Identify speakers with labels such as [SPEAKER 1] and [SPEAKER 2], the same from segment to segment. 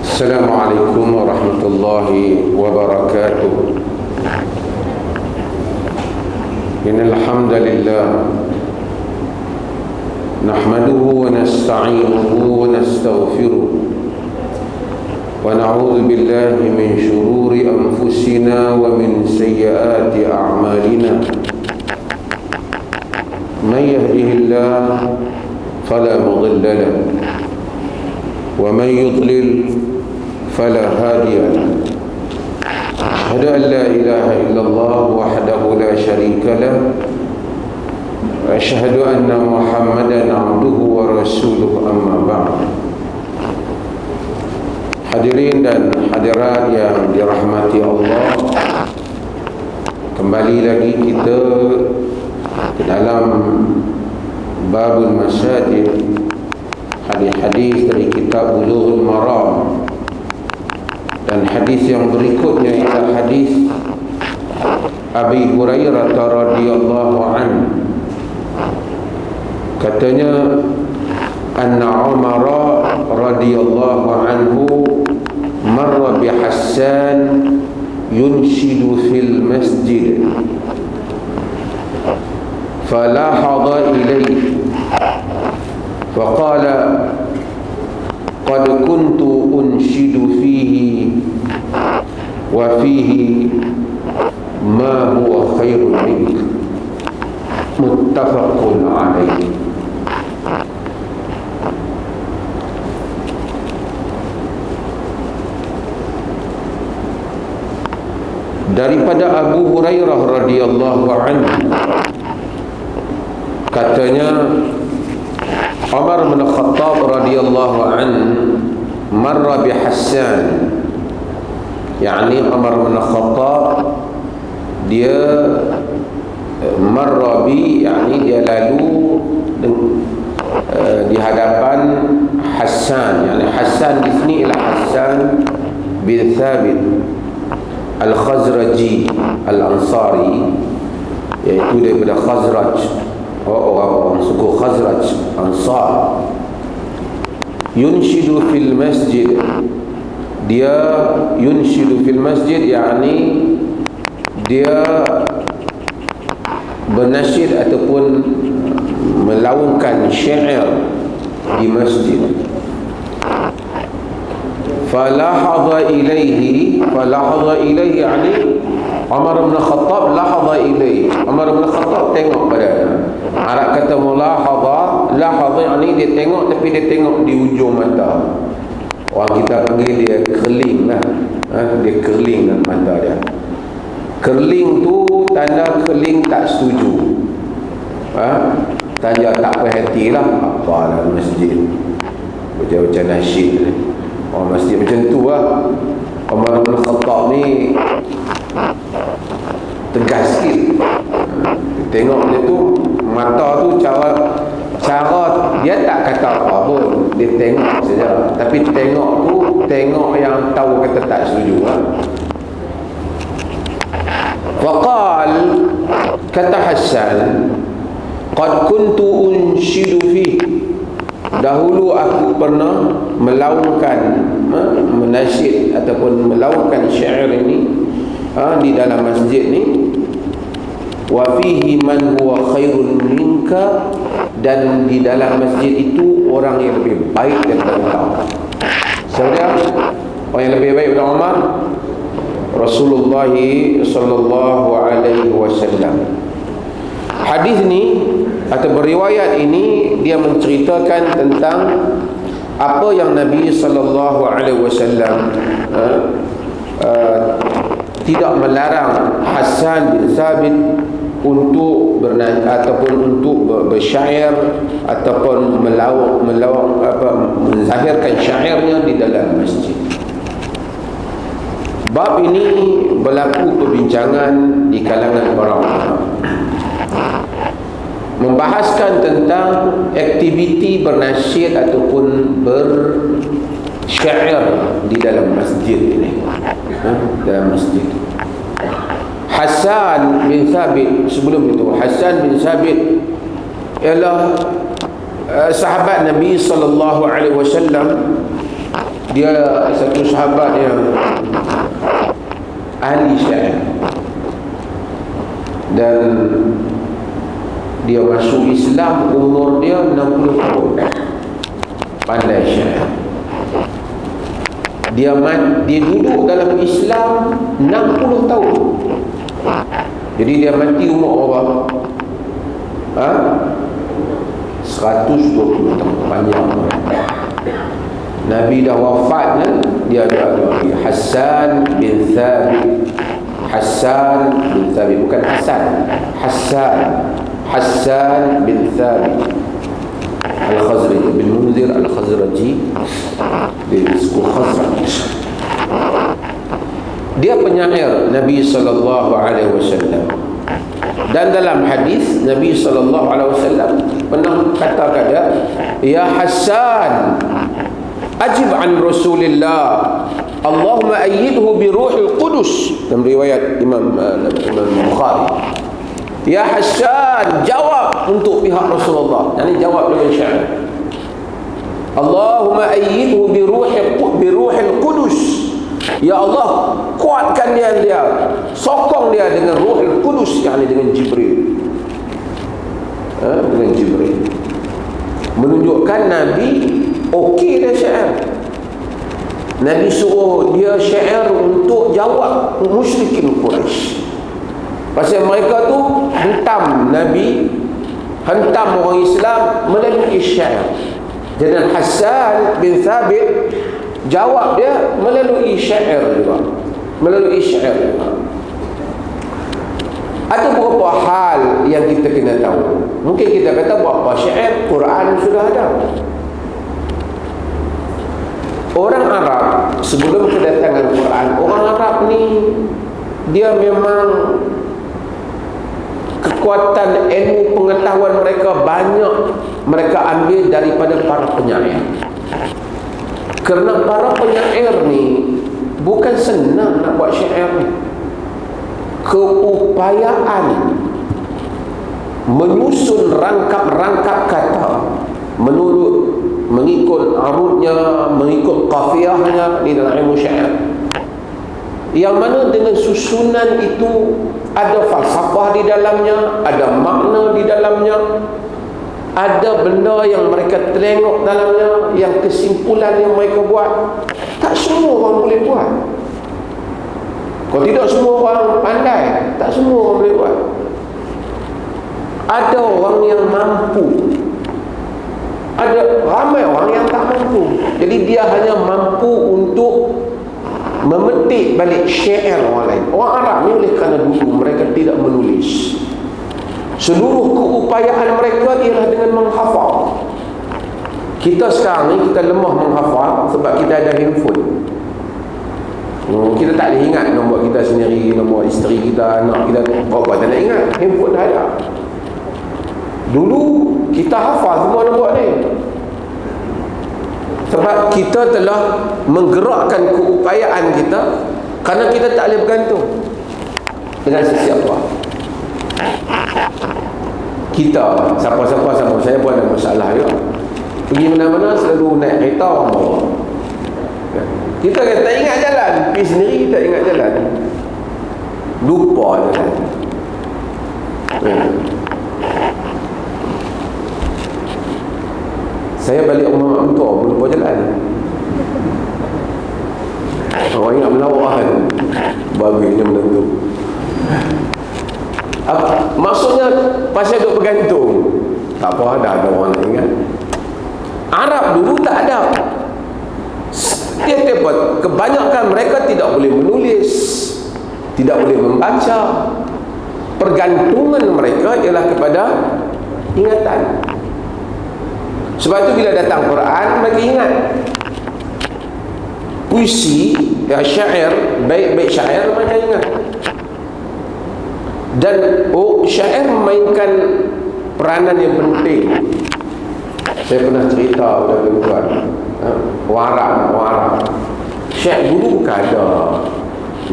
[SPEAKER 1] Assalamualaikum warahmatullahi wabarakatuh. Innal hamdalillah nahmaduhu wa nasta'inuhu wa nastaghfiruh wa na'udzu billahi min shururi anfusina wa min sayyiati a'malina. Man yahdihillahu fala mudilla lahu wa man yudlil fala hadiya lahu. Asyhadu an la ilaha illallah wahdahu la syarika lahu wa asyhadu anna Muhammadan abduhu wa rasuluhu, amma ba'd. Hadirin dan hadirat yang dirahmati Allah, kembali lagi kita ke dalam babul masajid, hadis-hadis dari kitab Bulughul Maram. Dan hadis yang berikutnya ialah hadis Abi Hurairah radhiyallahu anhu. Katanya, anna Umar radhiyallahu anhu marra bi Hassan yunshidu fil masjid falahadha ilayhi faqala qad kuntu unshidu fihi wa fihi ma huwa khairun mink, muttafaqun alaihi. Daripada Abu Hurairah radhiyallahu anhu, katanya Umar bin Khattab radhiyallahu anhu marra bi Hassan, yakni Umar bin Khattab dia marra bi, yakni dia lalu di hadapan Hassan. Yani Hassan di sini ialah Hassan bin Thabit Al-Khazraji Al-Ansari, iaitu daripada Khazraj, orang suku Khazraj Ansar. Yunshidu fil masjid, dia yunshidu fil masjid, yakni dia bernasyid ataupun melaungkan syair di masjid. Falahadha ilaihi, yani Umar bin Khattab lahadha ilaihi, Umar bin Khattab tengok pada. Arab kata mulahadha, lahadha yani dia tengok, tapi dia tengok di ujung mata. Orang kita panggil dia kerling lah, dia kerling dengan mata dia. Kerling tu tanda kerling tak setuju, tanda tak perhati lah. Apalah masjid macam nasyid, orang masjid macam tu lah. Umar bin Khattab ni tegas sikit. Tengok dia tu, mata tu cara dia tak kata apa pun, dia tengok saja. Tapi tengok tu, tengok yang tahu kata tak setuju lah. Faqal, kata Hassan, qad kuntu unshidu fi, dahulu aku pernah melaungkan, menasyid ataupun melaungkan syair ini di dalam masjid ni. Wa fihi man huwa khairun minka, dan di dalam masjid itu orang yang lebih baik daripada kau. Saudara, orang yang lebih baik daripada Umar, Rasulullah sallallahu alaihi wasallam. Hadis ni atau beriwayat ini dia menceritakan tentang apa yang Nabi sallallahu alaihi wasallam tidak melarang Hassan bin Thabit untuk ataupun untuk bersyair ataupun menzahirkan syairnya di dalam masjid. Bab ini berlaku perbincangan di kalangan para ulama, membahaskan tentang aktiviti bernasyid ataupun bersyair di dalam masjid ini. Dalam masjid Hassan bin Thabit, sebelum itu Hassan bin Thabit ialah sahabat Nabi sallallahu alaihi wasallam. Dia satu sahabat yang ahli syair, dan dia masuk Islam umur dia 60 tahun. Pandai syair. Dia duduk dalam Islam 60 tahun. Jadi dia mati umur berapa? 120 tahun. Panjang. Nabi dah wafat kan? Dia ada lagi Hassan bin Thabit. Hassan bin Thabit, bukan Hasan. Hassan bin Thabit Al-Khazraji bin Munzir Al-Khazraji, di suku Khazraj. Dia penyair Nabi SAW. Dan dalam hadis Nabi SAW pernah kata kepada, "Ya Hassan, ajib an Rasulillah, Allahumma ayyidhu bi ruhil qudus." Dalam riwayat Imam Bukhari. "Ya Hassan, jawab untuk pihak Rasulullah." Ini jawab dengan syair. "Allahumma ayyidhu bi ruhil qudus." Ya Allah, kuatkan dia, sokong dia dengan Ruhul Qudus, yakni dengan Jibril. Dengan Jibril. Menunjukkan Nabi okey dia syair. Nabi suruh dia syair untuk jawab musyrikin Quraisy. Pasal mereka tu hentam Nabi, hentam orang Islam melalui syair. Dan Hassan bin Thabit jawab dia melalui syair juga. Ada beberapa hal yang kita kena tahu. Mungkin kita kata buat apa syair, Quran sudah ada. Orang Arab sebelum kedatangan Quran, orang Arab ni dia memang kekuatan ilmu pengetahuan mereka banyak mereka ambil daripada para penyair. Kerana para penyair ni bukan senang nak buat syair ni. Keupayaan menyusun rangkap-rangkap kata mengikut arutnya, mengikut qafiyahnya di dalam ilmu syair, yang mana dengan susunan itu ada falsafah di dalamnya, ada makna di dalamnya, ada benda yang mereka tengok dalamnya, yang kesimpulan yang mereka buat. Tak semua orang boleh buat. Kalau tidak semua orang pandai, tak semua orang boleh buat. Ada orang yang mampu, ada ramai orang yang tak mampu. Jadi dia hanya mampu untuk memetik balik syair orang lain. Orang Arab ni oleh kerana dulu mereka tidak menulis, seluruh keupayaan mereka ialah dengan menghafal. Kita sekarang ni kita lemah menghafal sebab kita ada handphone. Kita tak boleh ingat nombor kita sendiri, nombor isteri kita, anak kita. Berapa tak nak ingat? Handphone dah ada. Dulu kita hafal semua nombor ni sebab kita telah menggerakkan keupayaan kita, kerana kita tak boleh bergantung dengan sesiapa. Kita siapa-siapa, saya pun ada masalah juga. Pergi mana-mana selalu naik kereta orang bawa. Kita kan tak ingat jalan, pergi sendiri kita ingat jalan, lupa jalan. Saya balik rumah mentua pun lupa jalan. Orang ingat melawak kan, bagusnya benda tu. Maksudnya pasal duk bergantung. Tak apa, ada orang yang ingat. Arab dulu tak ada. Dia dapat, kebanyakan mereka tidak boleh menulis, tidak boleh membaca. Pergantungan mereka ialah kepada ingatan. Sebab itu bila datang Quran, mereka ingat. Puisi, ya syair, baik-baik syair mereka ingat. Dan syair memainkan peranan yang penting. Saya pernah cerita pada tuan-tuan, Warang syair dulu bukan ada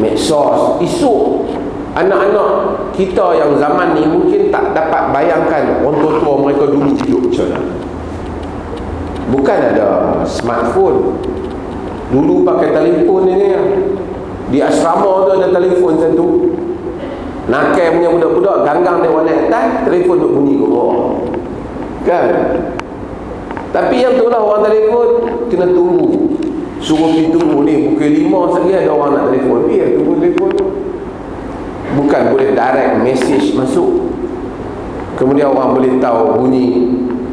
[SPEAKER 1] medsos. Esok anak-anak kita yang zaman ni mungkin tak dapat bayangkan orang tua-tua mereka dulu hidup macam mana. Bukan ada smartphone, Dulu pakai telefon ni di asrama tu ada telefon satu. Nakal punya budak-budak ganggang dia warna atas, telefon duk bunyi ke bawah. Kan? Tapi yang tu lah orang telefon kena tunggu. Suruh pergi tunggu ni pukul 5 sekali ada orang nak telefon. Biar tunggu telefon. Bukan boleh direct message masuk. Kemudian orang boleh tahu bunyi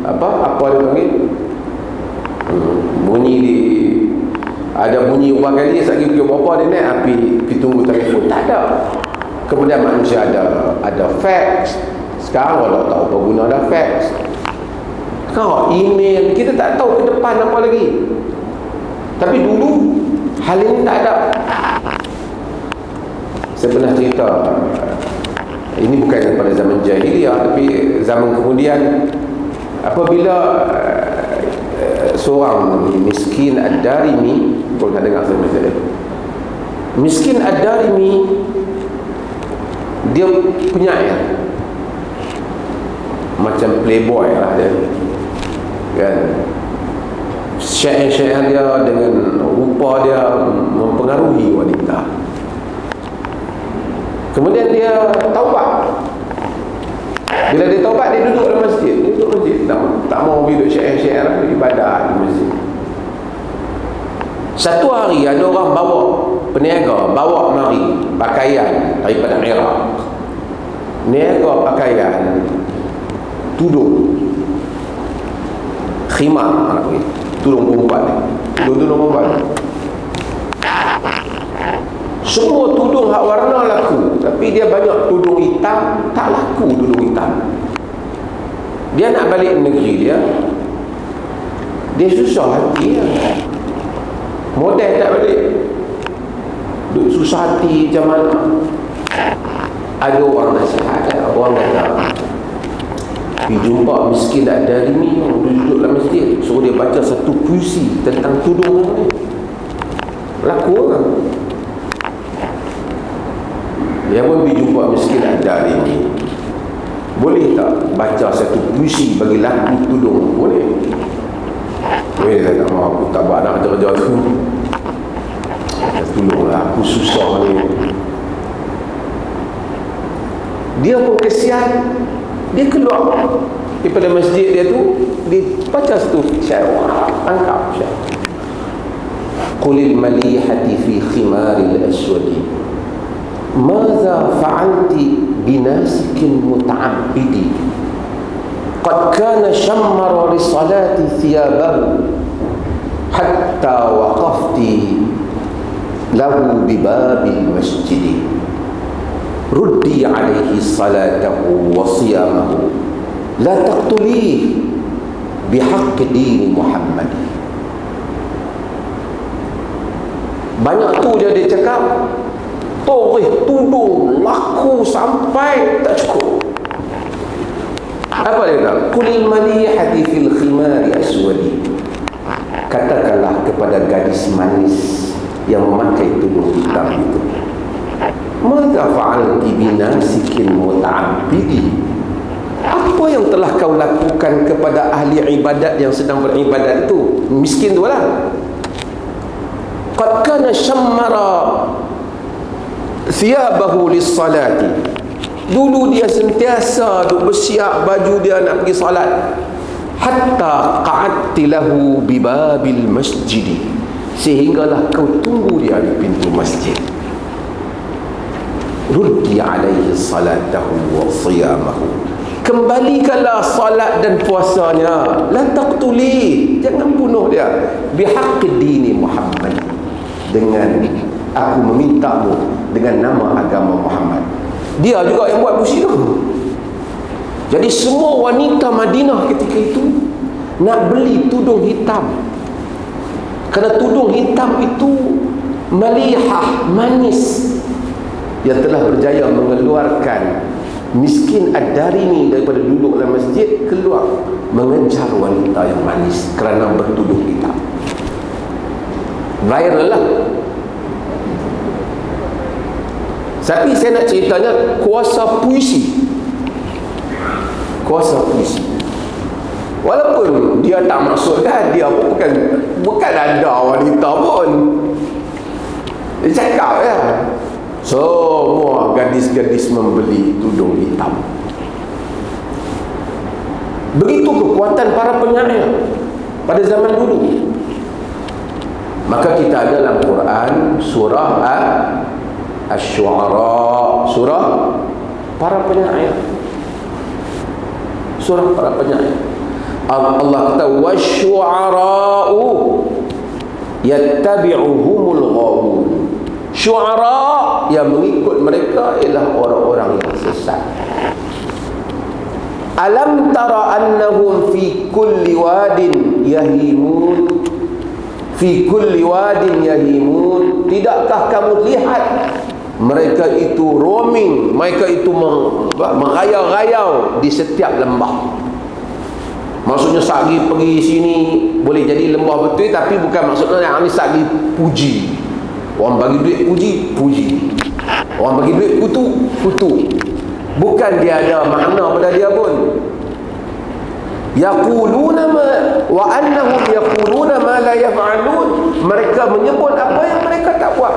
[SPEAKER 1] apa dia panggil? Bunyi di ada bunyi berapa kali sekali pukul berapa dia naik api tunggu telefon. Tak ada. Kemudian manusia ada fax. Sekarang orang tahu apa guna ada fax. Kau email, kita tak tahu ke depan apa lagi. Tapi dulu hal ini tak ada. Saya pernah cerita, ini bukan pada zaman jahiliyah, tapi zaman kemudian apabila seorang miskin Ad-Darimi, kalau tak dengar saya miskin Ad-Darimi, dia penyair macam playboy lah dia, kan? Syair-syair dia dengan rupa dia mempengaruhi wanita. Kemudian dia taubat. Bila dia taubat, dia duduk dalam masjid. Dia duduk masjid, tak mau duduk syair-syair, ibadah di masjid. Satu hari ada orang peniaga bawa mari pakaian daripada Iraq. Niaga pakaian tudung khimar, tudung perempuan, tudung perempuan. Semua tudung hak warna laku, tapi dia banyak tudung hitam tak laku. Tudung hitam dia nak balik negeri dia susah hati dia. Model tak balik, duk susah hati macam mana. Ada orang nasihat, orang kata pergi jumpa miskin Ad-Darimi yang duduk dalam masjid, suruh dia baca satu puisi tentang tudung ni. Laku kan? Dia pun pergi jumpa miskin Ad-Darimi. Boleh tak baca satu puisi bagi laku tudung? Boleh. Saya tak mahu, aku tak buat nak kerja-kerja tu. Tolonglah, aku susah ni. Dia pun kesian, dia keluar daripada masjid dia tu, dia baca satu syair, tangkap syair. Qulil malihati fi khimaril aswadi madza fa'alti binasikin muta'abbidi qad kana shammara li salati thiyabahu hatta waqafti lahu bibabil masjidi ruddi alaihi salatahu wa siyamahu la taqtulih bihaqqi dini Muhammad. Banyak tu dia cakap, torih tudung laku sampai tak cukup. Apa dia kata? Qulil malihati fil khimari aswadi, katakanlah kepada gadis manis yang memakai tudung hitam itu, madza fa'alti binasikin muta'abbidi, apa yang telah kau lakukan kepada ahli ibadat yang sedang beribadat itu? Miskin tu lah. Qad kana syammara thiyabahu lis-salati, dulu dia sentiasa duk bersiap baju dia nak pergi salat, hatta qa'adti lahu bibabil masjidi, sehinggalah kau tunggu dia di pintu masjid. Ruddi alaihi salatahu wa siyamahu, kembalikanlah salat dan puasanya. La taqtuli, jangan bunuh dia. Bihaqqi dini Muhammad, dengan aku memintamu dengan nama agama Muhammad. Dia juga yang buat puisi tu. Jadi semua wanita Madinah ketika itu nak beli tudung hitam, kerana tudung hitam itu malihah, manis, yang telah berjaya mengeluarkan miskin Ad-Darimi daripada duduk dalam masjid, keluar mengejar wanita yang manis kerana bertudung hitam. Viral lah. Tapi saya nak ceritanya kuasa puisi. Kuasa puisi. Walaupun dia tak maksudkan, dia pun bukan ada wanita pun. Dia cakap ya, semua gadis-gadis membeli tudung hitam. Begitu kekuatan para penyair pada zaman dulu. Maka kita ada dalam Quran surah Asy-Syu'ara, surah para penyair. Surah para penyair. Allah kata wasyu'ara'u yattabi'uhumul ghawun. Syu'ara yang mengikut mereka ialah orang-orang yang sesat. Alam tara annahum fi kulli wadin yahimun, fi kulli wadin yahimun. Tidakkah kamu lihat mereka itu roaming, mereka itu mengayau-ngayau di setiap lembah. Maksudnya sagi pergi sini boleh jadi lembah betul, tapi bukan maksudnya yang ini sagi puji. Orang bagi duit puji. Orang bagi duit kutu. Bukan dia ada makna pada dia pun. Yaquluna wa annahum yaquluna ma la yaf'alun. Mereka menyebut apa yang mereka tak buat.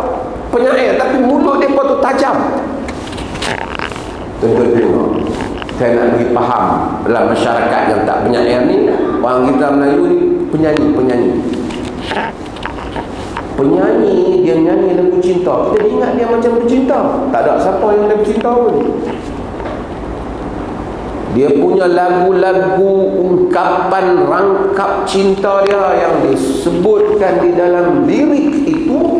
[SPEAKER 1] Penyair tapi mulut mereka tu tajam. Tuan-tuan, saya nak bagi faham dalam masyarakat yang tak penyair ni, orang kita Melayu ni penyanyi. Penyanyi, dia nyanyi lagu cinta, kita ingat dia macam bercinta. Tak ada siapa yang dia bercinta pun. Dia punya lagu-lagu ungkapan rangkap cinta dia yang disebutkan di dalam lirik itu,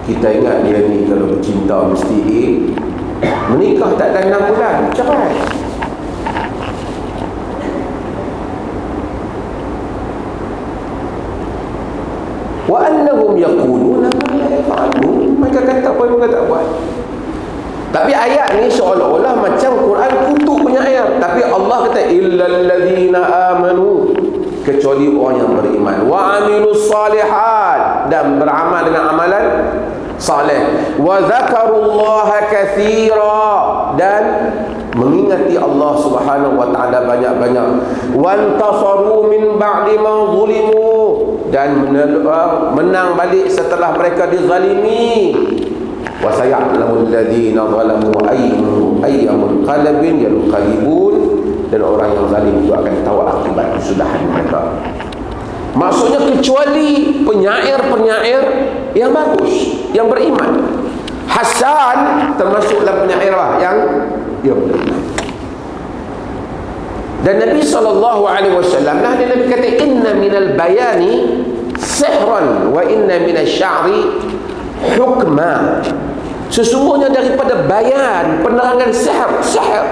[SPEAKER 1] kita ingat dia ni kalau bercinta mesti menikah tak ada 6 bulan cerai. Wa annahum yaquluna ma la yaf'alun. Mereka kata apa yang mereka tak buat. Tapi ayat ni seolah-olah macam Quran kutuk penyair, tapi Allah kata illal ladzina amanu, kecuali orang yang beriman, wa amilus salihat, dan beramal dengan amalan saleh, wa zakarullaha katsira, dan mengingati Allah Subhanahu wa taala banyak-banyak, wantasaru min ba'di ma zulimu, dan menang balik setelah mereka dizalimi, wa sayalamu alladhina zalamu ayyamul qalbin yanqalibun, dan orang yang zalim itu akan tahu akibat kesudahan mereka. Maksudnya kecuali penyair-penyair yang bagus, yang beriman. Hasan termasuk dalam penyair yang beriman. Dan Nabi SAW lah, Nabi kata inna minal bayani sihran wa inna minal sya'ri hukma. Sesungguhnya daripada bayan, penerangan sihir.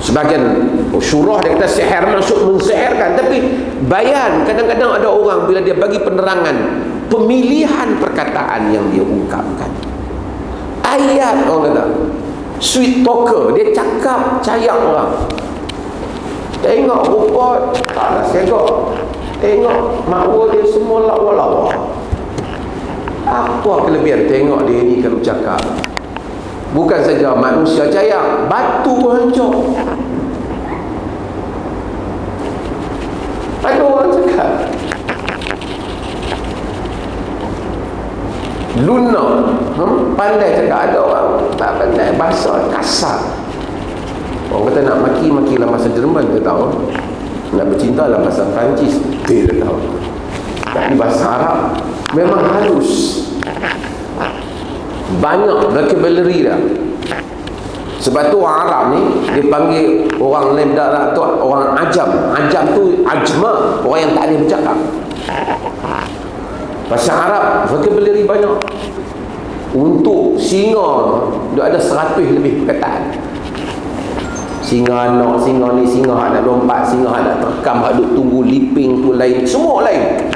[SPEAKER 1] Sebagian syurah dia kata sihir maksud mensihirkan, tapi bayan, kadang-kadang ada orang bila dia bagi penerangan, pemilihan perkataan yang dia ungkapkan. Ayat orang kata sweet talker, dia cakap cayak orang. Tengok rupa taklah segak, tengok makwa dia semua lawa-lawa. Apa kelebihan tengok dia ni kalau cakap? Bukan saja manusia cayak, batu pun hancur. Ada orang cakap lunak, pandai cakap. Ada orang tak pandai, bahasa kasar. Orang kata nak maki dalam bahasa Jerman, dia tahu. Nak bercinta dalam bahasa Perancis, dia tahu. Tapi bahasa Arab memang halus, banyak vocabulary dah. Sebab tu orang Arab ni dia panggil orang lain darah tu orang ajam. Ajam tu ajma, orang yang tak boleh bercakap. Bahasa Arab vocabulary banyak. Untuk singa dia ada 100 lebih perkataan. Singa anak, singa ni, singa nak lompat, singa nak terkam, nak tunggu leaping tu lain, semua lain.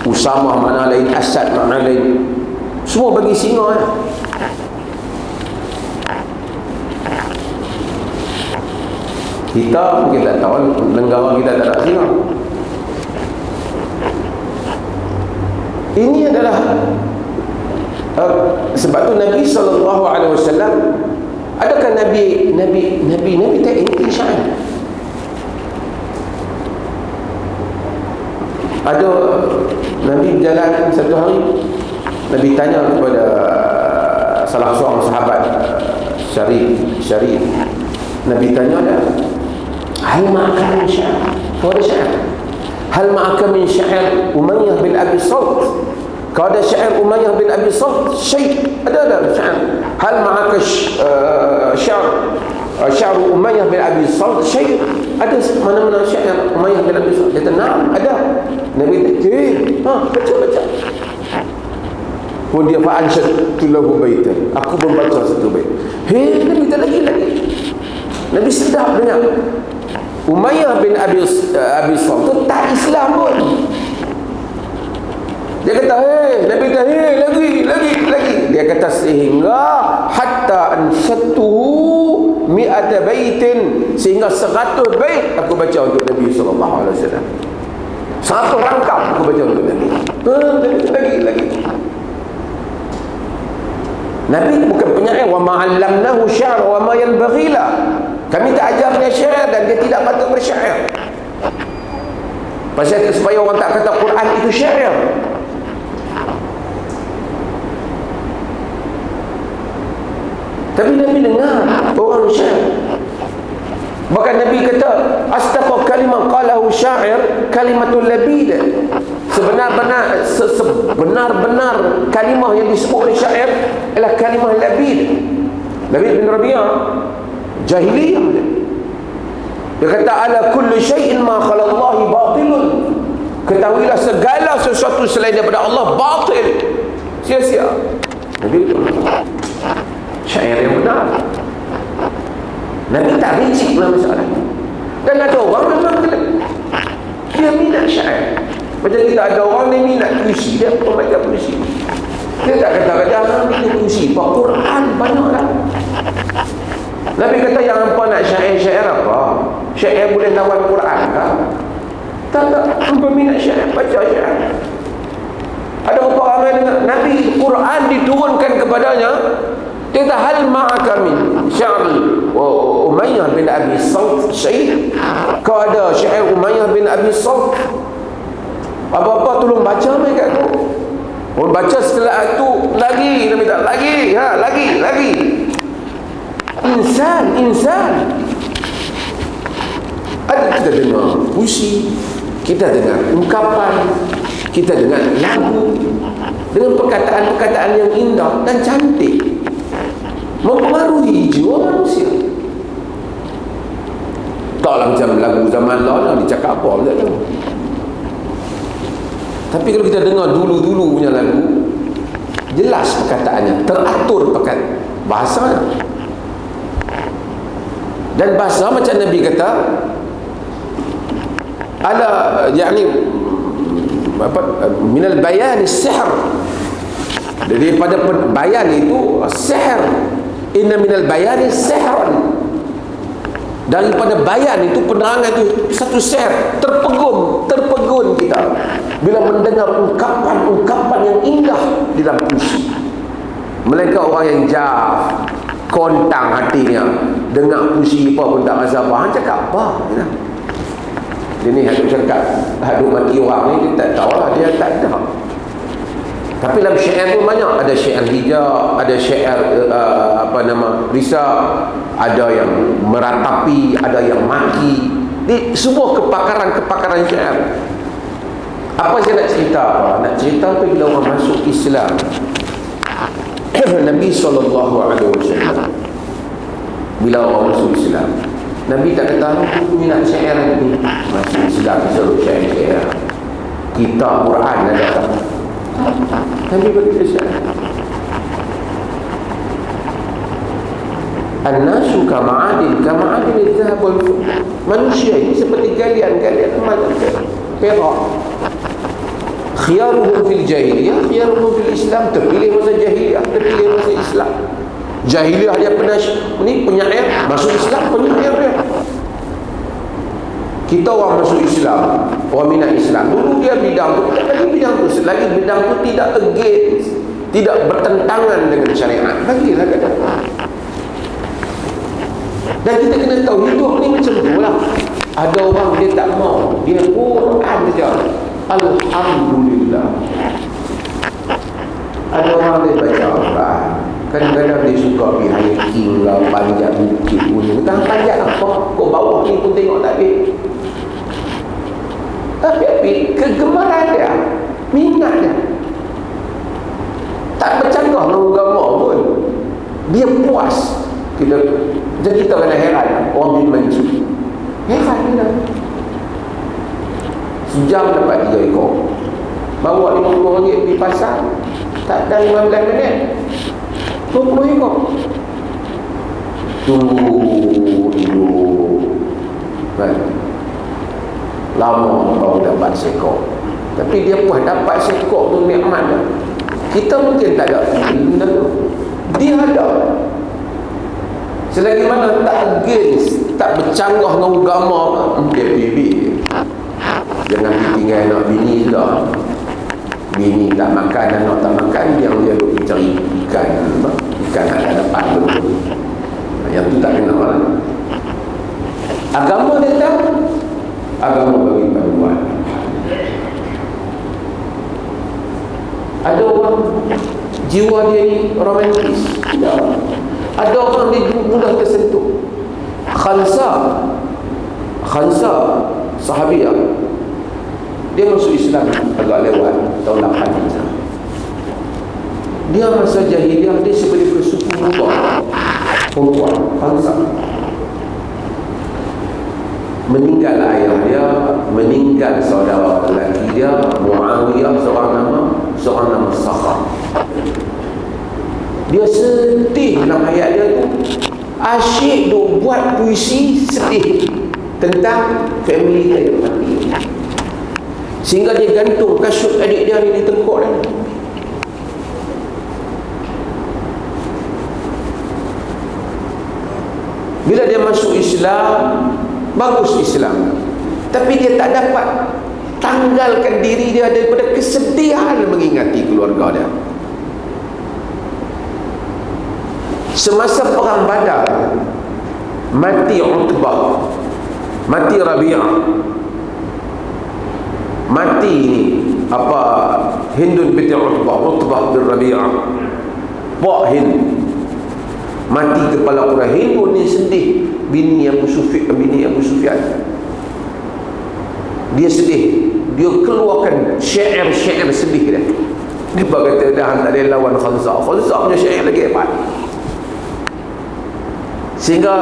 [SPEAKER 1] Usamah mana lain, Asad mana lain, semua bagi singa ya. Kita mungkin tak tahu, negara kita tak ada singa. Ini adalah sebab tu Nabi SAW, adakah Nabi tak intisyan? Ada Nabi berjalan satu hari, Nabi tanya kepada salah seorang sahabat, Syarif. Nabi tanya dia, hal ma'aka min syair? Kau ada syair? Hal ma'aka min syair Umayyah bin Abi Salt? Kau ada syair Umayyah bin Abi Salt? Syekh, ada syair. Hal ma'aka syair Umayyah bin Abi Salt? Syekh, ada mana-mana syair Umayyah bin Abi Salt? Dia kata, nah, ada. Nabi kata, baca. Pun dia fa'ansyatu lahu baitan, aku membaca satu bait. Nabi kata lagi. Nabi sedap dengar. Umayyah bin Abi Salt tu tak Islam pun. Dia kata, Nabi kata, lagi. Dia kata, sehingga hatta ansatuhu mi'ata baitin, sehingga 100 bait aku baca untuk Nabi SAW. 100 rangkap aku baca untuk Nabi. Lagi. Nabi bukan penyair, wa ma'allamnahu syair wa ma yanbaghi la. Kami tak ajar dia syair dan dia tidak patut bersyair. Pasal supaya orang tak kata Quran itu syair. Tapi Nabi dengar orang syair. Bahkan Nabi kata, astaqqa kalimah qalahu syair kalimatul labid. Sebenar-benar kalimah yang disebut oleh syair ialah kalimah labid. Labid bin Rabi'ah jahiliyah. Dia kata, ala kulli syai'in ma khalallahi batilun. Ketahuilah segala sesuatu selain daripada Allah batil, sia-sia. Nabi kata, syair yang benar. Nabi tak rinci dalam masalah. Dan ada orang memang dia minat syair. Macam kita ada orang yang minat puisi, dia pembaca puisi. Dia tak kata-kata dia puisi, Pak Quran banyaklah. Nabi kata, yang hampa nak syair apa? Syair boleh lawan Quran kah? Tak, hampa minat syair, baca syair. Ada orang ramai dengar Nabi Quran diturunkan kepadanya. Dia kata, hal ma'aka min syair Umayyah bin Abi Salt syekh? Kau ada syair Umayyah bin Abi Salt? Apa-apa tolong baca mereka tu. Orang baca setelah itu lagi, Nabi tak lagi. Insan. Ada kita dengar puisi, kita dengar ungkapan, kita dengar lagu dengan perkataan-perkataan yang indah dan cantik, mempengaruhi jiwa manusia. Taklah macam lagu zaman lalu dicakap apa tak tahu. Tapi kalau kita dengar dulu-dulu punya lagu, jelas perkataannya, teratur bahasanya. Dan bahasa macam Nabi kata, ala yakni minal bayan sihr. Daripada bayan itu sihr. Inna minal bayani sihran. Daripada bayan itu, penerangan itu satu sihr. Terpegun kita bila mendengar ungkapan yang indah di dalam puisi. Melainkan orang yang jaf, kontang hatinya, dengar puisi apa pun tak rasa apa. Han cakap apa? Dia ni hadut cakap, hadut mati orang ni, dia tak tahu lah, dia tak ada. Tapi dalam syair pun banyak. Ada syair hijab, ada syair risa, ada yang meratapi, ada yang maki. Ini semua kepakaran syair. Apa saya nak cerita apa? Nak cerita apa bila orang masuk Islam. Nabi SAW, bila orang masuk Islam, Nabi tak kata, aku minat syair ni. Masuk Islam suruh syair. Kitab Quran ada tak? Nabi berkata syair. An-nasu kama'adin al-zahab wal-fiddah. Manusia ini seperti galian-galian emas dan perak. Khiyaruhum fil jahiliyah, khiyaruhum fil Islam. Terpilih masa jahiliyah, terpilih masa Islam. Jahiliyah dia penyair, masuk Islam penyair dia. Kita orang masuk Islam, orang minat Islam, dulu dia bidang tu, selagi bidang tu tidak against, tidak bertentangan dengan syariat, bagilah kata. Dan kita kena tahu hidup ni macam tu lah. Ada orang dia tak mau, dia Quran saja. Alhamdulillah. Ada orang dia baca Al-Quran, kadang-kadang dia suka pergi hiking lah, panjat bukit gunung. Tak panjat apa, kau bawah ni pun tengok tak habis. Tapi kegemaran dia, minat dia, tak bercanggah dengan agama pun. Dia puas. Jadi kita kena heran orang bin Manjib. Heran dia. Sejam dapat 3 ekor. Bawa RM50 pergi pasar, tak ada 15 minit 20 ekor. Tunggu kan? Lama baru dapat sekor. Tapi dia pun dapat sekor tu nikmat dah. Kita mungkin tak ada, dia ada. Selagi mana tak against, tak bercanggah dengan agama, dia bibi. Jangan ditinggal nak bini dah. Bini tak makan, anak tak makan, dia duduk cari ikan. Ikan tak dapat betul. Yang tu tak kena lah. Agama dia tahu. Agama bagi panduan. Ada orang jiwa dia ni romantis. Ada orang dia mudah tersentuh. Khansa sahabiah, dia masuk Islam agak lewat tahun 8. Dia masa jahiliah dia sebagai bersuku muda perempuan. Khansa meninggal ayah dia, meninggal saudara lelaki dia Muawiyah, seorang nama Sakhar. Dia sedih dalam hayat dia tu, asyik duk buat puisi sedih tentang family dia mati. Sehingga dia gantung kasut adik dia ni di tengkuk dia. Bila dia masuk Islam, bagus Islam, tapi dia tak dapat tanggalkan diri dia daripada kesedihan mengingati keluarga dia. Semasa perang Badar, mati Utbah, mati Rabi'ah, mati ni Hindun binti Utbah bin Rabi'ah, Pak Hind, mati kepala Quraisy. Hind pun ni sedih, bini Abu Sufyan. Dia sedih, dia keluarkan syair-syair sedih dia. Dia berkata dah tak ada lawan Khansa punya syair lagi hebat. Sehingga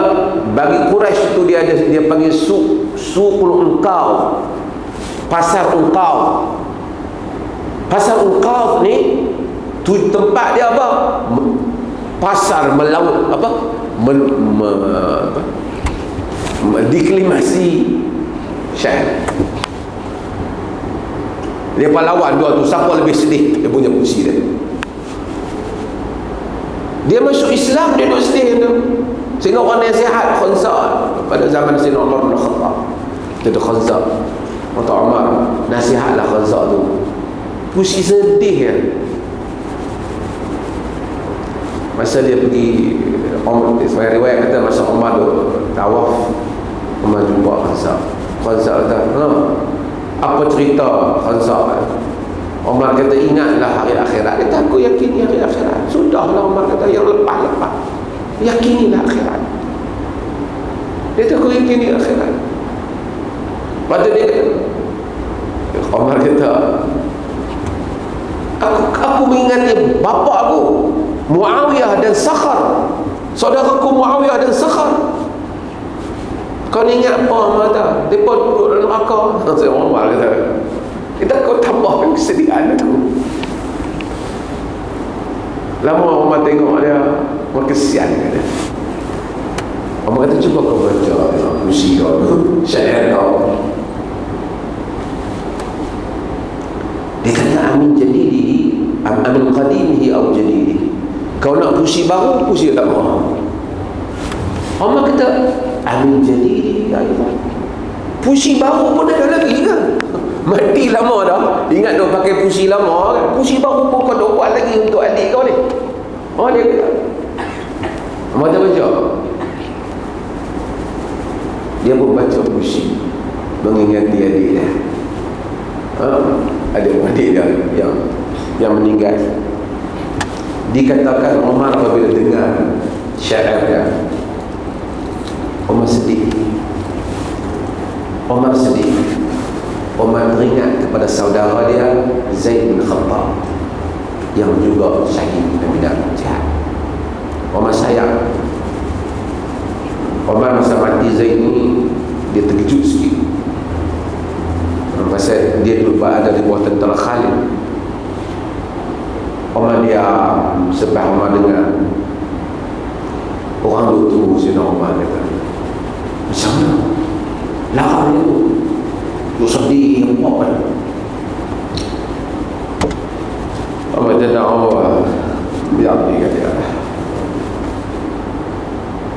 [SPEAKER 1] bagi Quraisy itu dia panggil suqul Unqaw, pasar Unqaw. Pasar Unqaw ni tu tempat dia apa? Pasar melaut diklimasi syair. Dia pahlawan dua tu, siapa lebih sedih dia punya puisi dia. Dia masuk Islam, dia duduk sedih tu. Sehingga orang nasihat Khansa pada zaman Sayyidina Umar bin Khattab. Itu Khansa, kata Umar, nasihatlah Khansa tu. Puisi sedih ya. Masa dia pergi, sebagai riwayat kata masa Umar tu tawaf, Umar jumpa Khansa. Khansa kata, apa cerita Khansa? Umar kata, ingatlah hari akhirat. Dia kata, aku yakini hari akhirat. Sudahlah, Umar kata, yang lepas-lepas, yakinilah akhirat. Dia kata, aku yakini akhirat. Lepas tu dia kata, Umar kata, aku mengingati bapa aku Muawiyah dan Sakhar, saudaraku Muawiyah dan Sakhar. Kau ni ingat apa Umar tak? Mereka duduk dalam neraka. Saya Umar kata, kita kau tambahkan kesedihan aku. Lama Umar tengok dia, Umar kesian kata. Umar kata, cuba kau baca puisi kau tu, syair kau. Dia kata, amin jadidi, amin qadimihi au jadidi. Kau nak puisi baru, puisi tak mahu. Umar kata, amin jadidi ya Allah. Puisi baru pun ada lagi kan? Mati lama dah, ingat dah pakai puisi lama kan? Puisi baru pun kau dah buat lagi untuk adik kau ni. Oh, dia kata, Umar tak baca. Dia pun baca puisi mengingati adik dia. Ada adik dia yang meninggal. Dikatakan Umar apabila dengar syair dia, Umar sedih. Umar teringat kepada saudara dia Zaid bin Khattab yang juga syahid dalam medan jihad. Umar sayang. Umar masa mati Zaid ni, dia terkejut sikit. Masa dia dulu ada di bawah tentera Khalid. Umar diam sebab Umar dengar orang duduk tunggu sini. Umar kata, macam mana? Larang dia tu duduk sedih yang buat kan. Umar kata, Allah biar dia kata,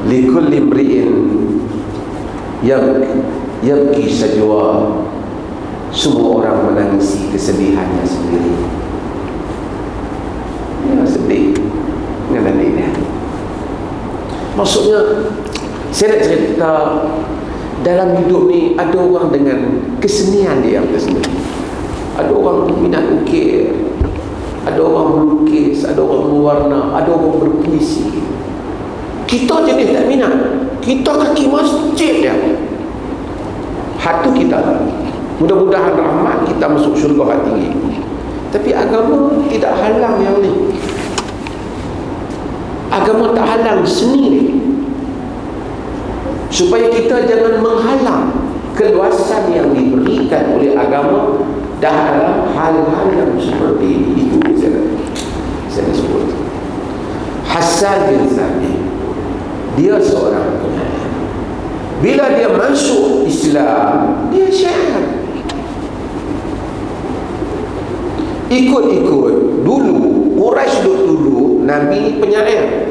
[SPEAKER 1] likulli mri'in yabki sajwa. Semua orang menangisi kesedihannya sendiri. Ya, sedih dengan adik dia. Maksudnya, saya nak cerita, dalam hidup ni ada orang dengan kesenian dia sendiri. Ada orang minat ukir, ada orang melukis, ada orang mewarna, ada orang berpuisi. Kita jenis tak minat. Kita kaki masjid dia. Hatu kita lah. Mudah-mudahan rahmat kita masuk syurga hati tinggi. Tapi agama tidak halang yang ni. Agama tak halang seni ni. Supaya kita jangan menghalang keluasan yang diberikan oleh agama dalam hal-hal yang seperti ini. Itu saya sebut. Hassan bin Thabit, dia seorang penyair. Bila dia masuk Islam, dia syair. Ikut-ikut dulu Quraisy dulu Nabi penyair.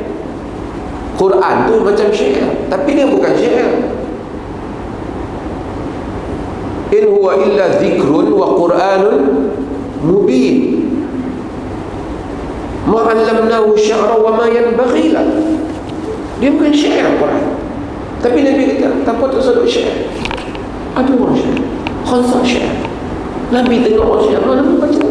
[SPEAKER 1] Quran tu macam syair, tapi dia bukan syair. In huwa illa dzikrun wa Qur'anun mubin. Ma 'allamnahu syi'ra wa ma yanbaghi lah. Dia bukan syair Quran. Tapi Nabi kata, tak patut sedut syair. Ada orang syair, khansa syair. Nabi tengok orang syair, Nabi baca.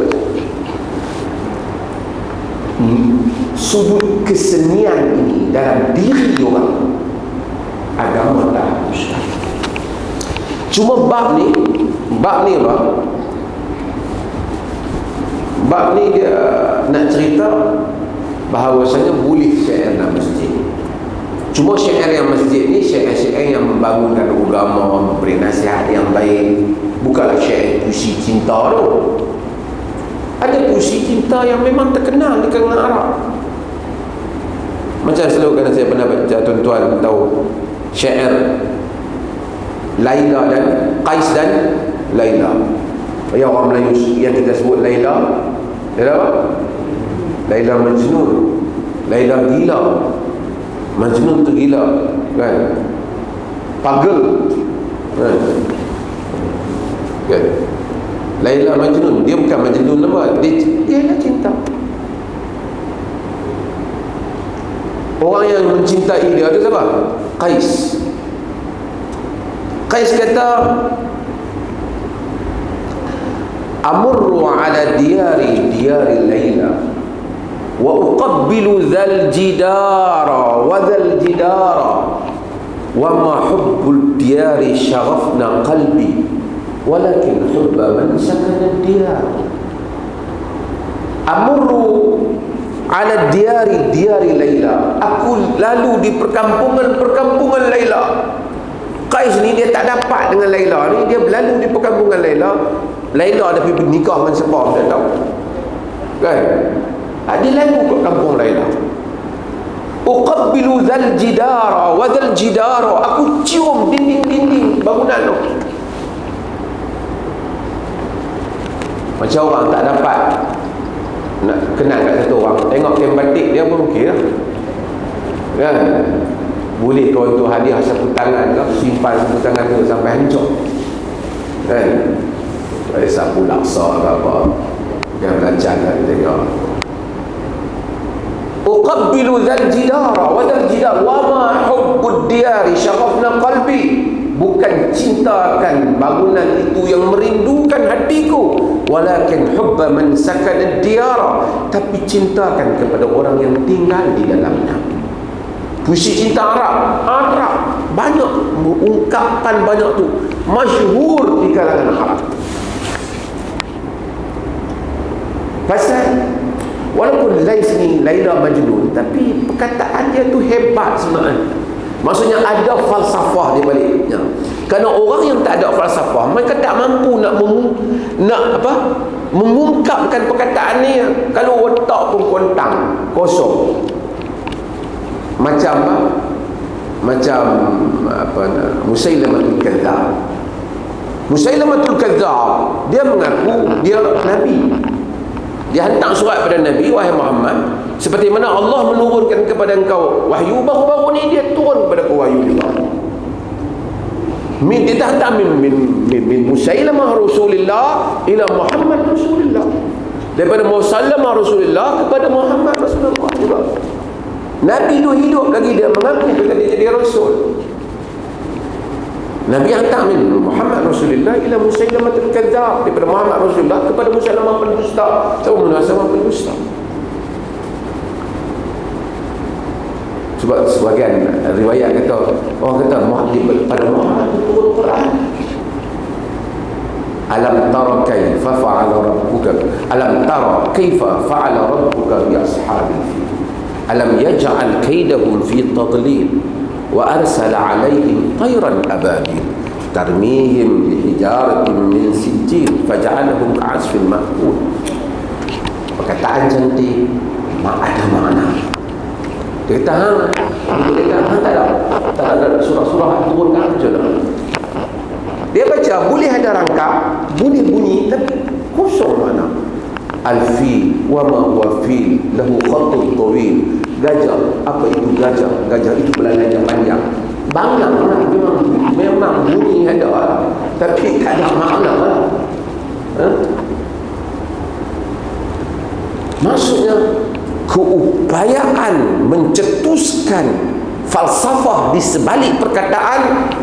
[SPEAKER 1] Sudut kesenian ini dalam diri orang, agama tak hapuskan. Cuma bab ni apa? Bab ni dia nak cerita bahawasanya boleh syair dalam masjid. Cuma syair yang masjid ni syair-syair yang membangunkan agama, memberi nasihat yang baik. Bukanlah syair puisi cinta tu. Ada puisi cinta yang memang terkenal di kalangan Arab. Macam selalu kan saya pernah baca, tuan-tuan tahu syair Laila dan Qais dan Laila. Yang orang Melayu yang kita sebut Laila, Laila apa? Laila Majnun, Laila gila, Majnun tu gila, kan? Pagel, kan? Kan? Laila Majnun, dia bukan Majnun apa? Dia adalah cinta. Orang yang mencintai dia itu siapa? Qais. Qais kata, amurru ala diyari Laila wa uqabbilu dhal jidara wa dhal jidara wa ma hubbul diyari syaghafna qalbi walakin hubba man sakana diyar. Amurru ala diyari Laila, aku lalu di perkampungan Laila. Qais ni dia tak dapat dengan Laila ni, dia berlalu di perkampungan Laila. Laila ada pergi nikah dengan siapa dia tahu, kan? Dia lalu ke kampung Laila. Uqabbilu dhal jidara wa dhal jidara, aku cium dinding-dinding bangunan tu. Macam orang tak dapat nak kenal kat satu orang, tengok kain batik dia pun okey lah, kan? Boleh kau tu hadiah sapu tangan kau, simpan sapu tangan tu sampai hancur, kan? Ada sapu laksa ke apa yang belajar kan, tengok. Uqabbilu dhal jidara wa dhal jidar wa ma hubbud diyari syaghafna qalbi. bukan cintakan bangunan itu yang merindukan hatiku, walakin hubba man sakana diyara, tapi cintakan kepada orang yang tinggal di dalamnya. Puisi cinta Arab banyak, ungkapan banyak tu masyhur di kalangan Arab. Pasal walaupun Lais ni Laila Majnun, tapi perkataan dia tu hebat sebenarnya. Maksudnya ada falsafah di baliknya. Kerana orang yang tak ada falsafah, mereka tak mampu nak mengungkapkan perkataan ni. Kalau otak pun kontang, kosong. Macam Musailamatul Kadzdzab. Musailamatul Kadzdzab, dia mengaku dia Nabi. Dia hantar surat pada Nabi, wahai Muhammad, seperti mana Allah menurunkan kepada engkau wahyu, baru-baru ni dia turun kepada kau wahyu juga. Dia hantar min Musailamah Rasulullah ila Muhammad Rasulullah, daripada Musailamah Rasulullah kepada Muhammad Rasulullah juga. Nabi itu hidup lagi, dia mengaku dia jadi Rasul. Nabi hantar min Muhammad Rasulullah ila Musailamatul Kadzdzab, daripada Muhammad Rasulullah kepada Musailamah pendusta. Tahu Musailamah pendusta? Sebab sebagian riwayat kata, orang kata pada Muhammad turun Quran. Alam tara kaifa fa'ala rabbuka, alam tara kaifa fa'ala rabbuka bi ashabil fil, alam yaj'al kaidahum fi tadlil wa arsala alaihim tayran ababil tarmihim bihijaratin min sijil faj'alahum ka'asfin ma'kul. Perkataan cantik, ada makna. Dia kata tak ada surah-surah turunkan je lah. Dia baca boleh ada rangkap, boleh bunyi, tapi kosong makna. Al-fil wa ma huwa fil lahu khatun tawil. Gajah, apa itu gajah? Gajah itu belalai yang panjang. Banglang lah, memang bunyi ada lah, tapi tak ada makna lah. Maksudnya keupayaan mencetuskan falsafah di sebalik perkataan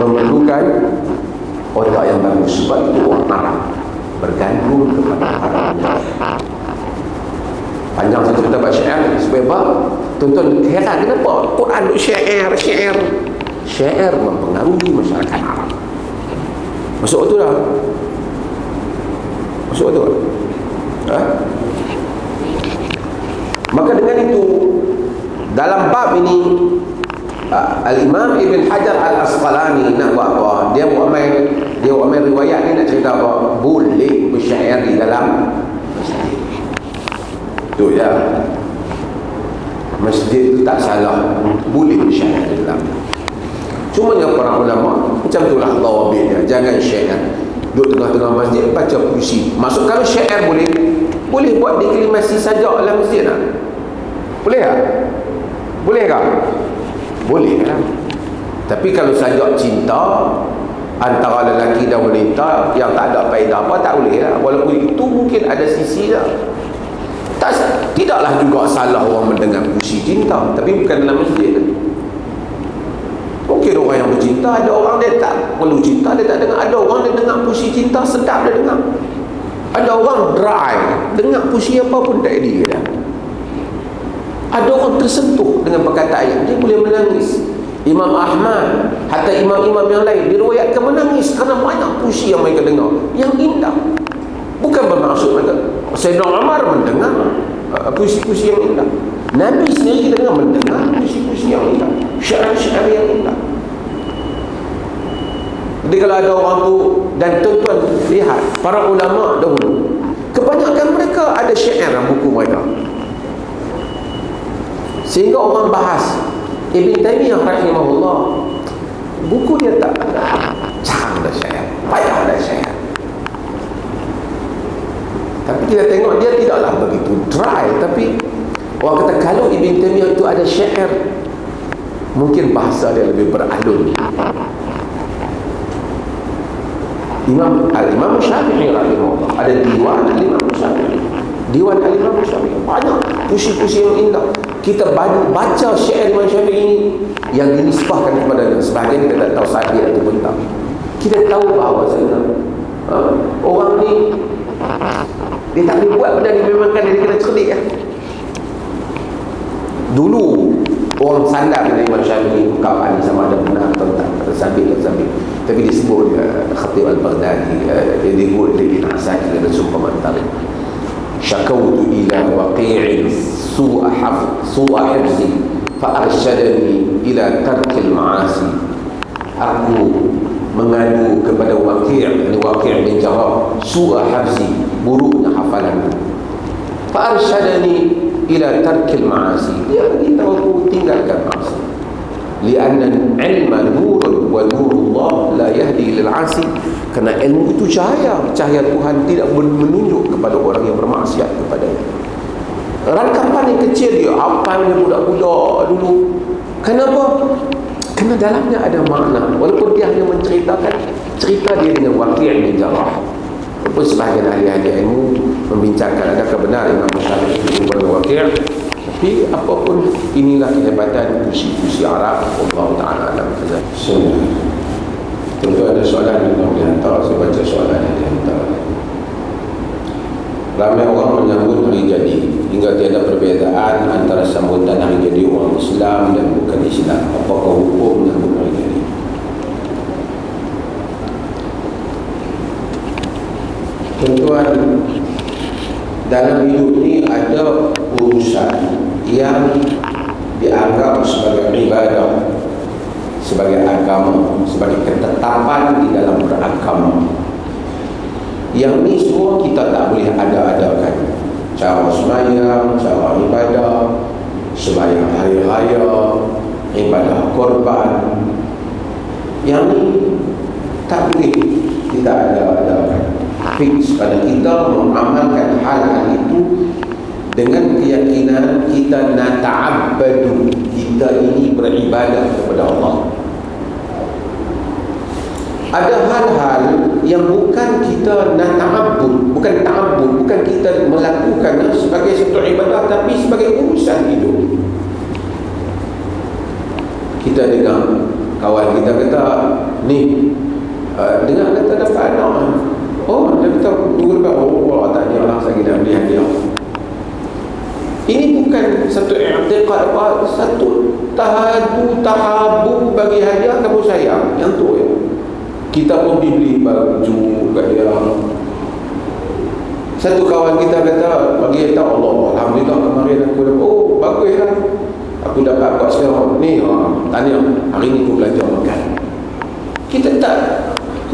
[SPEAKER 1] memerlukan otak yang bagus. Sebab itu orang Arab bergantung kepada Arabnya. Panjang satu kita baca syair sebab tuan-tuan heran kenapa Quran duk syair mempengaruhi masyarakat Arab. Masuk betul tak? Masuk betul tak? Maka dengan itu dalam bab ini Al-Imam Ibn Hajar Al-Asqalani nak buat apa? Dia buat main riwayat ni nak cerita apa? Boleh bersyair di dalam masjid. Tu ya. Masjid tu tak salah, boleh bersyair di dalam. Cuma yang para ulama macam itulah tawabitnya, jangan syair duduk tengah-tengah masjid baca puisi. Maksud kalau syair boleh buat deklamasi saja dalam masjid tak? Boleh tak? Boleh tak? Boleh kan? Tapi kalau sajak cinta antara lelaki dan wanita yang tak ada faedah apa, tak boleh lah. Walaupun itu mungkin ada sisi lah. Tidaklah juga salah orang mendengar puisi cinta, tapi bukan dalam masjid. Mungkin orang yang bercinta, ada orang dia tak perlu cinta, dia tak dengar. Ada orang dia dengar puisi cinta, sedap dia dengar. Ada orang dry, dengar puisi apa pun tak edih dia. Ada orang tersentuh dengan perkataan, dia boleh menangis. Imam Ahmad, hatta imam-imam yang lain diriwayatkan menangis kerana banyak puisi yang mereka dengar yang indah. Bukan bermaksud mereka Sayyidina Umar mendengar puisi-puisi yang indah. Nabi sendiri kita mendengar puisi-puisi yang indah, syair-syair yang indah. Jadi kalau ada orang tu, dan tuan-tuan lihat para ulama dahulu, kebanyakan mereka ada syair dalam buku mereka. Sehingga orang bahas Ibn Taymiyah rahimahullah, buku dia tak ada carang dah syair, payah dah syair. Tapi kita tengok dia tidaklah begitu dry. Tapi orang kata kalau Ibn Taymiyah itu ada syair, mungkin bahasa dia lebih beralun. Al-Imam Syafi'i rahimahullah, ada diwan Al-Imam Syafi'i. Diwan Al-Imam Syafi'i banyak puisi-puisi yang indah. Kita baca syair Imam Syafi'i yang dinisbahkan kepadanya. Sebahagian kita tak tahu sahih ataupun tak. Kita tahu bahawa orang ni dia tak boleh buat benda ni, memang kan dia kena cerdik kan. Dulu orang sandar dengan Imam Syafi'i ungkapan ni sama ada benar atau tak, tersabit. Tapi disebut Khatib Al-Baghdadi, dia disebut lagi Asaki dan Sumpah Mantari, syakautu ila waqi'in su'a hifzi fa'arsyadani ila tarkil ma'asi. Aku mengadu kepada Waqi' bin Jarrah, su'a hifzi, buruknya hafalanku, fa'arsyadani ila tarkil ma'asi, dia beritahu aku tinggalkan ma'asi. Lianna ilma nurun wa nurullah la yahdi lil 'asi. Kerana ilmu itu cahaya Tuhan tidak menunjuk kepada orang yang bermaksiat kepadanya. Rangkapan yang kecil dia, hafalnya budak-budak dulu. Kenapa? Kerana dalamnya ada makna. Walaupun dia hanya menceritakan cerita dia dengan Waqi' bin Jarrah. Walaupun sebahagian ahli-ahli ilmu membincangkan adakah benar Imam Syafi'i itu pada Waqi'. Tapi apapun, inilah kehebatan puisi-puisi Arab. Allah Ta'ala alam. Tentu ada soalan yang boleh hantar. Saya baca soalan yang dihantar. Ramai orang menyambut hari jadi, hingga tiada perbezaan antara sambutan hari jadi orang Islam dan bukan Islam. Apakah hukum menyambut hari jadi? Tuan-tuan, dalam hidup ini ada urusan yang dianggap sebagai ibadah, sebagai agama, sebagai ketetapan di dalam beragama. Yang ni semua kita tak boleh ada-adakan. Cara sembahyang, cara ibadah, sembahyang hari raya, ibadah korban, yang ni tak boleh kita ada-adakan. Fix pada kita mengamalkan hal-hal itu dengan keyakinan kita nata'abbadu, kita ini beribadah kepada Allah. Ada hal-hal yang bukan kita nata'abbud, bukan ta'abbud, bukan kita melakukannya sebagai satu ibadah, tapi sebagai urusan hidup. Kita dengar kawan kita kata, ni dengar kata dapat anak. Oh, dia kata dua lepas, oh tanya lah saya nak beli hadiah. Ini bukan satu i'tiqad apa, satu tahabu bagi hadiah kamu sayang, yang tu ya. Kita pun dibeli baju kat dia. Satu kawan kita kata, bagi tahu Allah, alhamdulillah kemarin aku dapat, oh baguslah, aku dapat buat sekarang ni, tanya hari ni aku belajar makan. Kita tak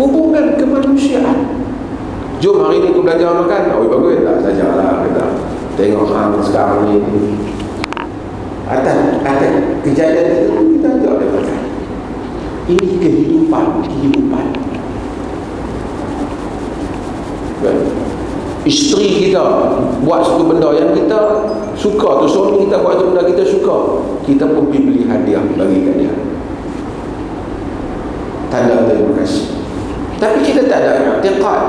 [SPEAKER 1] hubungan kemanusiaan. Jom hari ni aku belajar makan. Oh bagus tak sajalah kita. Tengok hang sekarang ni atas kejadian itu kita ajak dia makan. Ini kehidupan. Isteri kita buat satu benda yang kita suka tu, suami kita buat satu benda kita suka, kita pun pergi beli hadiah bagi kat dia, tanda terima kasih. Tapi kita tak ada i'tiqad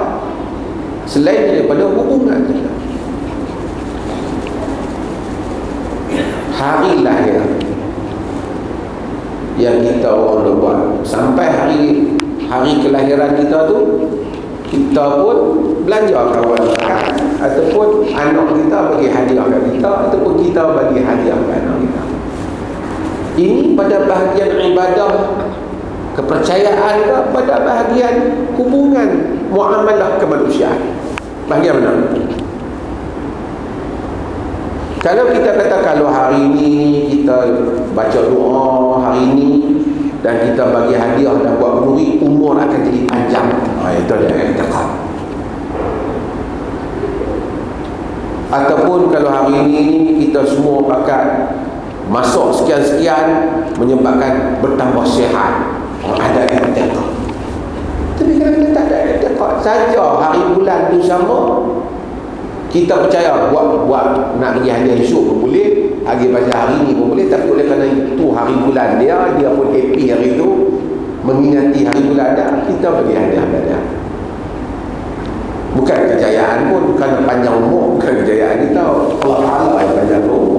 [SPEAKER 1] selain daripada hubungan kita. Hari lahir yang kita orang buat, sampai hari kelahiran kita tu, kita pun belanja kawan makan, ataupun anak kita bagi hadiah kat kita, ataupun kita bagi hadiah kat anak kita. Ini pada bahagian ibadah, kepercayaan ke, pada bahagian hubungan muamalah kemanusiaan. Bahagian mana? Kalau kita kata kalau hari ini kita baca doa hari ini dan kita bagi hadiah dan buat kenduri, umur akan jadi panjang. Itu ada i'tiqad. Ataupun kalau hari ini kita semua pakat masuk sekian-sekian menyebabkan bertambah sihat, ada i'tiqad. Tapi kalau kita tak ada i'tiqad saja, hari bulan tu sama, kita percaya buat nak bagi hadiah esok pun boleh, hari pasal hari ni pun boleh, tapi oleh kerana itu hari bulan dia pun happy hari itu, mengingati hari bulan dia, kita bagi hadiah dia. Bukan kejayaan pun, bukan panjang umur, bukan kejayaan kita, Allah Ta'ala yang panjang umur.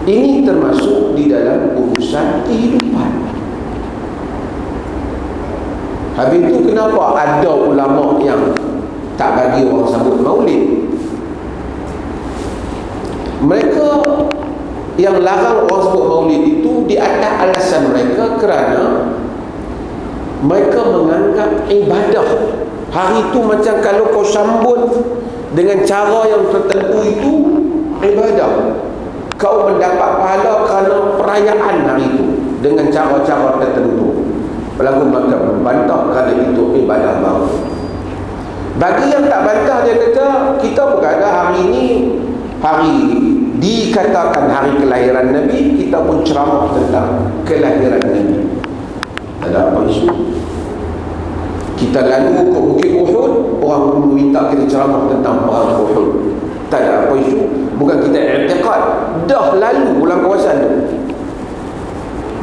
[SPEAKER 1] Ini termasuk di dalam urusan kehidupan. Habis itu kenapa ada ulama yang tak bagi orang sambut maulid? Mereka yang larang orang sebut maulid itu di atas alasan mereka kerana mereka menganggap ibadah. Hari itu macam kalau kau sambut dengan cara yang tertentu itu ibadah. Kau mendapat pahala kerana perayaan hari itu dengan cara-cara tertentu. Lalu maka membantah kerana itu ibadah baru. Bagi yang tak bantah, dia kata kita berada hari ini hari dikatakan hari kelahiran Nabi, kita pun ceramah tentang kelahiran Nabi. Ada apa isu? Kita lalu ke Bukit Uhud, orang minta kita ceramah tentang perang Uhud. Tak ada apa isu. Bukan kita i'tiqad. Dah lalu bulan puasa tu.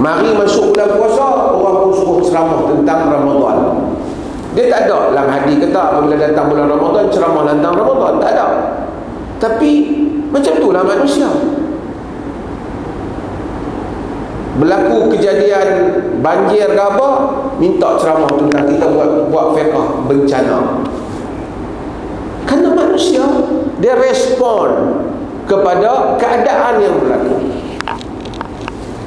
[SPEAKER 1] Mari masuk bulan puasa, orang pun suruh ceramah tentang Ramadan. Dia tak ada dalam hadis kata apabila datang bulan Ramadan ceramah tentang Ramadan. Tak ada. Tapi macam itulah manusia. Berlaku kejadian banjir ke apa, minta ceramah tentang kita buat fiqh bencana. Kerana manusia, dia respon kepada keadaan yang berlaku.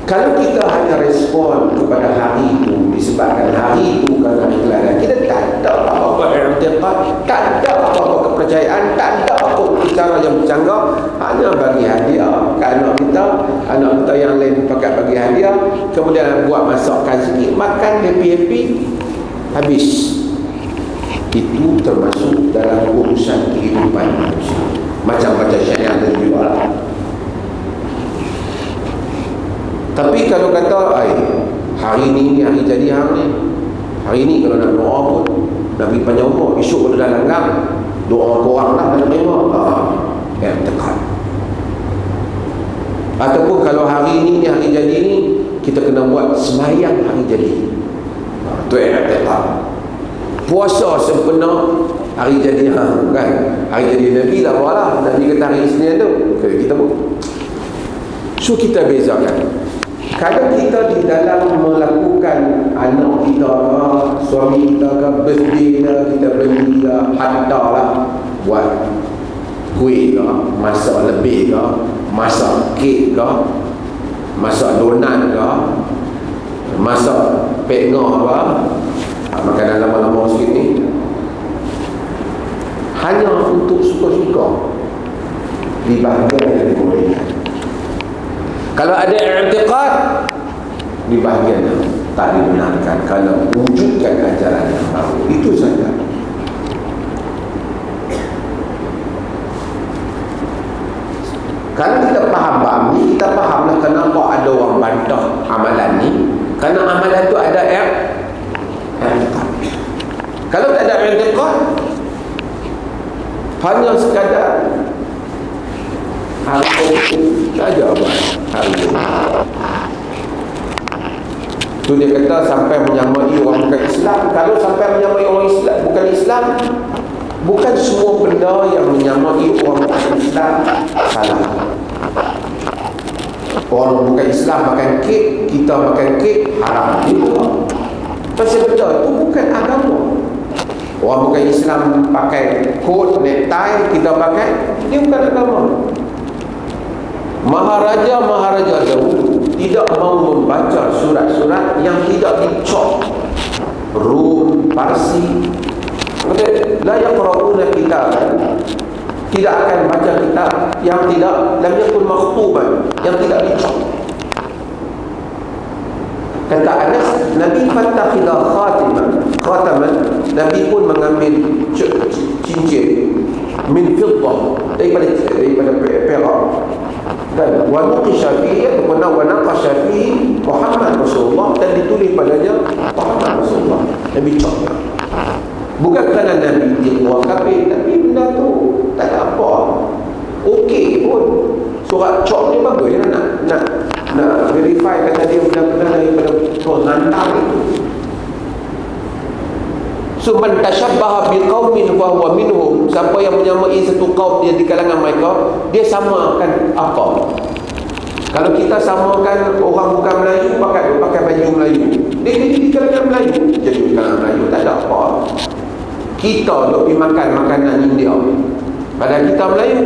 [SPEAKER 1] Kalau kita hanya respon kepada hari itu disebabkan hari itu bukan hari kelahiran, kita tak ada apa-apa i'tiqad, tak ada apa-apa kepercayaan, tak ada apa-apa cara yang bercanggah, hanya bagi hadiah ke anak kita yang lain pakai bagi hadiah, kemudian buat masakan sikit, makan happy-happy, habis. Itu termasuk dalam urusan kehidupan manusia. Macam-macam syariat dan juga. Tapi kalau kata hari ni hari jadi hari ni kalau nak doa pun Nabi panjang umur, esok kalau dah langgang doa korang lah nak terima, yang tekan. Ataupun kalau hari ni hari jadi ni kita kena buat sembahyang hari jadi, tu yang tekan. Puasa sempena hari jadi kan, hari jadi Nabi lah lah. Nabi kata hari Isnin tu kita pun. So kita bezakan. Kalau kita di dalam melakukan anak kita ke, suami kita ke, birthday lah, kita beli lah, hantar lah, buat kuih ke, masak lebih ke, masak kek ke, masak donat ke, masak pengah ke, makanan lama-lama sikit ni, hanya untuk suka-suka, dibahagian dari kebaikan. Kalau ada i'tiqad, di bahagian tak dibenarkan. Kalau wujudkan ajaran yang baru, itu saja. Kalau kita faham ni, kita fahamlah kenapa ada orang bantah amalan ni. Kerana amalan tu ada i'tiqad. Kalau tak ada i'tiqad, hanya sekadar saja hari ini. Tu dia kata sampai menyamai orang bukan Islam. Kalau sampai menyamai orang Islam bukan Islam, bukan semua benda yang menyamai orang bukan Islam salah. Orang bukan Islam makan kek, kita makan kek haram juga. Pasal benda itu bukan agama. Orang bukan Islam pakai coat, necktie, kita pakai, dia bukan agama. Maharaja dahulu tidak mau membaca surat-surat yang tidak dicop. Rum, Parsi, la yaqra'una kitaban, tidak akan baca kitab yang tidak lam yakun makhtuban, yang tidak dicop. Kata Anas, Nabi fattakhidha khataman, Nabi pun mengambil cincin min fiddah, daripada perak, dan wa nuqisha fihi wa naqasha fihi Muhammad Rasulullah, dan ditulis padanya Muhammad Rasulullah. Nabi cop. Bukan kerana Nabi dia orang kafir, tapi benda tu tak ada apa, okey pun. Surat cop ni bagus, nak verify kata dia benar-benar daripada hantar itu. So man tashabbaha biqaumin fa huwa minhum, siapa yang menyamai satu kaum dia di kalangan mereka, dia samakan apa? Kalau kita samakan orang bukan Melayu pakai baju Melayu, dia jadi di kalangan Melayu, jadi di kalangan Melayu tak ada apa. Kita duk pergi makan makanan India, padahal kita Melayu,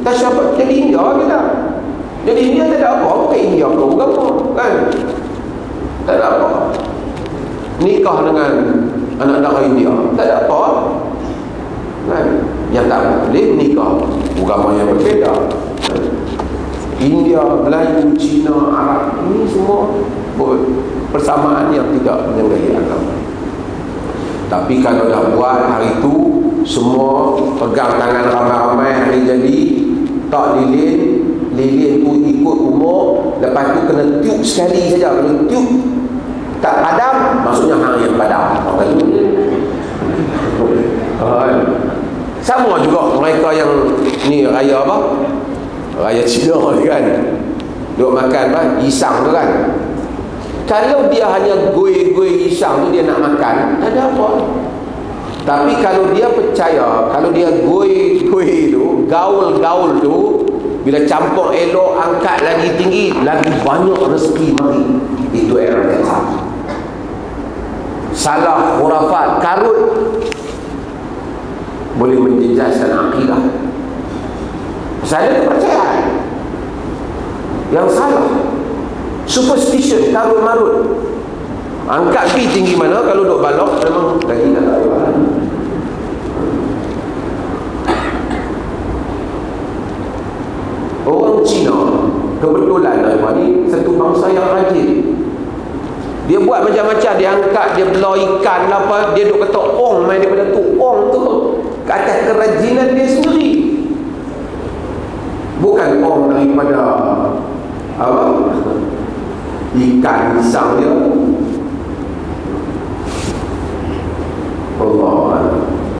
[SPEAKER 1] tak siapa jadi India kita. Jadi India tak ada apa, bukan India ke agama kan, tak ada apa. Nikah dengan anak darah India tak ada apa kan. Yang tak boleh nikah agama yang berbeza. India, Melayu, Cina, Arab, ini semua persamaan yang tidak menyanggai agama. Tapi kalau dah buat hari itu, semua pegang tangan ramai-ramai hari jadi, tak lilin tu ikut umur, lepas tu kena tiup sekali saja. Kalau tiup tak padam, maksudnya hang yang padam. Sama juga mereka yang ni raya apa? Raya Cina ni kan, duk makan apa? Isang tu kan. Kalau dia hanya goi isang tu dia nak makan, tak ada apa. Tapi kalau dia percaya, kalau dia goi tu, gaul tu, bila campur elok, angkat lagi tinggi, lagi banyak rezeki mari. Itu era kata. Salah khurafat karut boleh menjejaskan akidah. Saya kepercayaan yang salah, superstition, karut marut, angkat pi tinggi mana, kalau duk balok memang lagi tak ada. Orang Cina kebetulan ni satu bangsa yang rajin. Dia buat macam-macam, dia angkat, dia belah ikan lah apa, dia duk kata ong main daripada tu, ong tu ke atas kerajinan dia sendiri, bukan ong daripada apa ikan isang dia. Allah